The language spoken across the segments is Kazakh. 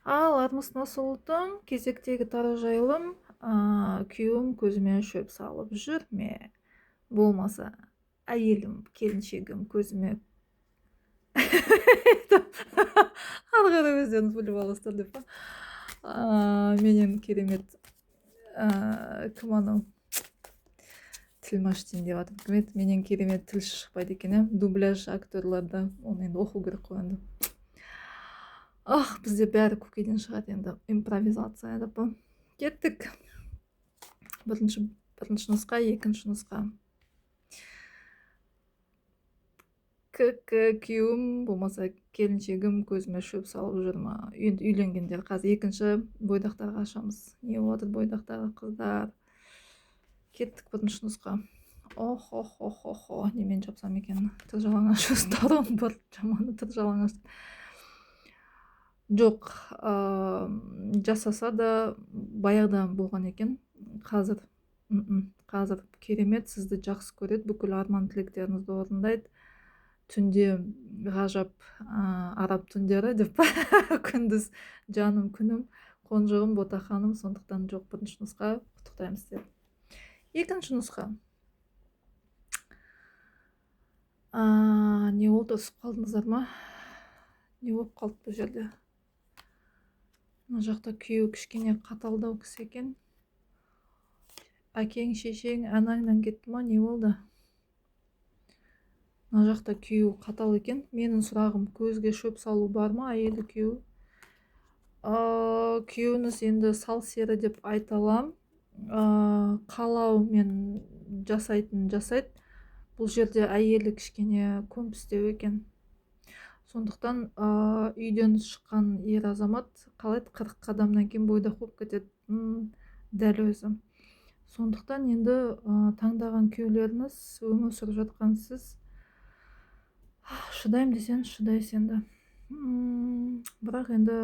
Ал армысына сұлутың, кезектегі тары жайылым, күйеуім көзіме шөп салып жүр ме? Болмаса, әйелім, келіншегім көзіме ары қарай өздеріңіз біліп аласыздар деп па. Менен керемет кім анау тілмаштин деп атып кім еді? Менен керемет тілші шықпайды екен, дубляж актерларда оны енді оқу керек қой енді. Бізде бәрі көкейден шығады енді, импровизация деп па. Кеттік. Бірінші нұсқа, екінші нұсқа. Күйеуім болмаса келіншегім көзіме шөп салып жүр ма? Енді үйленгендер. Қазір екінші бойдақтарға ашамыз. Не болады бойдақтағы қыздар? Кеттік бірінші нұсқа. Немен жапсам екен? Тыр жалаңаш ұстарым бар, жаманы тыр жалаңаш. Жоқ, жасаса да баяғыдан болған екен. Қазір керемет, сізді жақсы көреді, бүкіл арман тілектеріңізді орындайды. Түнде ғажап араб түндері деп күндіз жаным күнім, қонжығым ботақаным. Сондықтан жоқ, бірінші нұсқа. Құттықтаймыз сіздерді. Екінші нұсқа. Не болды, ұрысып қалдыңыздар ма? Не болып қалды бұл жерде? Мына жақта күйеу кішкене қаталдау кісі екен. Әкең, шешең, анаңнан кетті ма? Не болды? Мына жақта күйеу қатал екен. Менің сұрағым, көзге шөп салу бар ма, әйелі күйеу? Күйеуіңіз енді сал сері деп айта алам. Қалау мен жасайды. Бұл жерде әйелі кішкене көнбістеу екен. Сондықтан үйден шыққан ер азамат қалайды, 40 қадамнан кейін бойдақ болып кетеді. Дәл өзі. Сондықтан енді таңдаған күйеулеріңіз, өмір сүріп жатқан сіз, шыдайым десең, шыдайсыз енді. Бірақ енді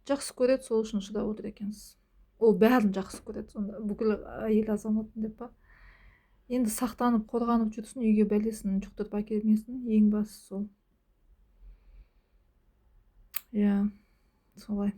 жақсы көреді, сол үшін шыдап отыр екенсіз. Ол бәрін жақсы көреді, сонда бүкіл әйел азаматын деп па. Енді сақтанып, қорғанып жүрсін, үйге бәлесін жұқтырып әкелмесін, ең бастысы сол. Солай.